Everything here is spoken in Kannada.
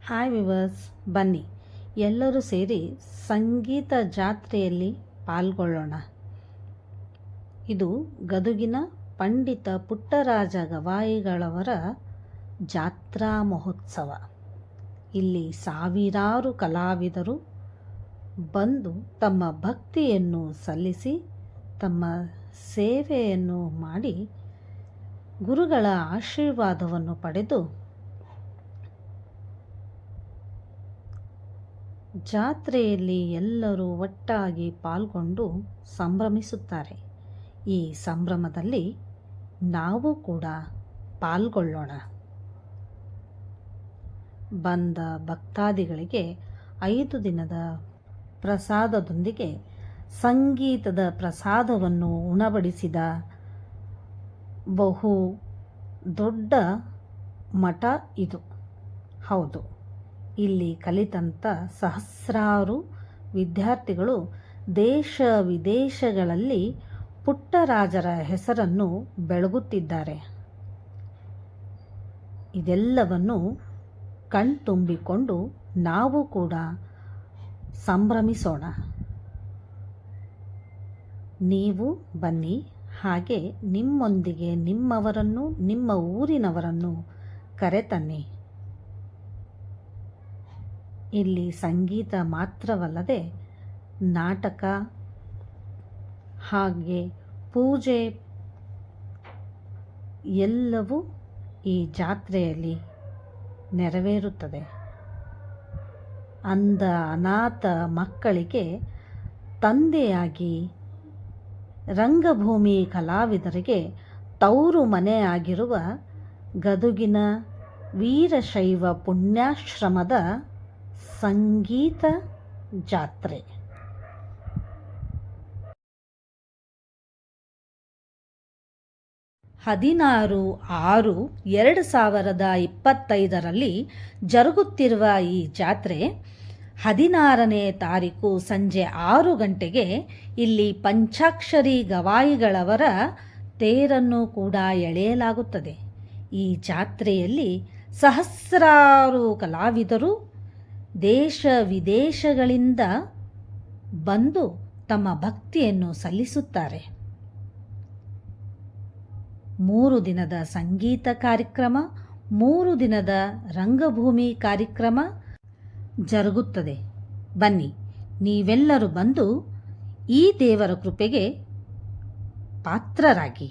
ಹಾಯ್ ವಿವರ್ಸ್, ಬನ್ನಿ ಎಲ್ಲರೂ ಸೇರಿ ಸಂಗೀತ ಜಾತ್ರೆಯಲ್ಲಿ ಪಾಲ್ಗೊಳ್ಳೋಣ. ಇದು ಗದುಗಿನ ಪಂಡಿತ ಪುಟ್ಟರಾಜ ಗವಾಯಿಗಳವರ ಜಾತ್ರಾ ಮಹೋತ್ಸವ. ಇಲ್ಲಿ ಸಾವಿರಾರು ಕಲಾವಿದರು ಬಂದು ತಮ್ಮ ಭಕ್ತಿಯನ್ನು ಸಲ್ಲಿಸಿ ತಮ್ಮ ಸೇವೆಯನ್ನು ಮಾಡಿ ಗುರುಗಳ ಆಶೀರ್ವಾದವನ್ನು ಪಡೆದು ಜಾತ್ರೆಯಲ್ಲಿ ಎಲ್ಲರೂ ಒಟ್ಟಾಗಿ ಪಾಲ್ಗೊಂಡು ಸಂಭ್ರಮಿಸುತ್ತಾರೆ. ಈ ಸಂಭ್ರಮದಲ್ಲಿ ನಾವು ಕೂಡ ಪಾಲ್ಗೊಳ್ಳೋಣ. ಬಂದ ಭಕ್ತಾದಿಗಳಿಗೆ 5 ದಿನದ ಪ್ರಸಾದದೊಂದಿಗೆ ಸಂಗೀತದ ಪ್ರಸಾದವನ್ನು ಉಣಬಡಿಸಿದ ಬಹು ದೊಡ್ಡ ಮಠ ಇದು. ಹೌದು, ಇಲ್ಲಿ ಕಲಿತಂಥ ಸಹಸ್ರಾರು ವಿದ್ಯಾರ್ಥಿಗಳು ದೇಶ ವಿದೇಶಗಳಲ್ಲಿ ಪುಟ್ಟರಾಜರ ಹೆಸರನ್ನು ಬೆಳಗುತ್ತಿದ್ದಾರೆ. ಇದೆಲ್ಲವನ್ನು ಕಣ್ತುಂಬಿಕೊಂಡು ನಾವು ಕೂಡ ಸಂಭ್ರಮಿಸೋಣ. ನೀವು ಬನ್ನಿ, ಹಾಗೆ ನಿಮ್ಮೊಂದಿಗೆ ನಿಮ್ಮವರನ್ನು, ನಿಮ್ಮ ಊರಿನವರನ್ನು ಕರೆತನ್ನಿ. ಇಲ್ಲಿ ಸಂಗೀತ ಮಾತ್ರವಲ್ಲದೆ ನಾಟಕ ಹಾಗೆ ಪೂಜೆ ಎಲ್ಲವೂ ಈ ಜಾತ್ರೆಯಲ್ಲಿ ನೆರವೇರುತ್ತದೆ. ಅಂಧ ಅನಾಥ ಮಕ್ಕಳಿಗೆ ತಂದೆಯಾಗಿ, ರಂಗಭೂಮಿ ಕಲಾವಿದರಿಗೆ ತವರು ಮನೆಯಾಗಿರುವ ಗದುಗಿನ ವೀರಶೈವ ಪುಣ್ಯಾಶ್ರಮದ ಸಂಗೀತ ಜಾತ್ರೆ. ಹದಿನಾರು 6/2025 ಜರುಗುತ್ತಿರುವ ಈ ಜಾತ್ರೆ 16ನೇ ತಾರೀಕು ಸಂಜೆ 6 ಗಂಟೆಗೆ ಇಲ್ಲಿ ಪಂಚಾಕ್ಷರಿ ಗವಾಯಿಗಳವರ ತೇರನ್ನು ಕೂಡ ಎಳೆಯಲಾಗುತ್ತದೆ. ಈ ಜಾತ್ರೆಯಲ್ಲಿ ಸಹಸ್ರಾರು ಕಲಾವಿದರು ದೇಶ ವಿದೇಶಗಳಿಂದ ಬಂದು ತಮ್ಮ ಭಕ್ತಿಯನ್ನು ಸಲ್ಲಿಸುತ್ತಾರೆ. 3 ದಿನದ ಸಂಗೀತ ಕಾರ್ಯಕ್ರಮ, 3 ದಿನದ ರಂಗಭೂಮಿ ಕಾರ್ಯಕ್ರಮ ಜರುಗುತ್ತದೆ. ಬನ್ನಿ, ನೀವೆಲ್ಲರೂ ಬಂದು ಈ ದೇವರ ಕೃಪೆಗೆ ಪಾತ್ರರಾಗಿ.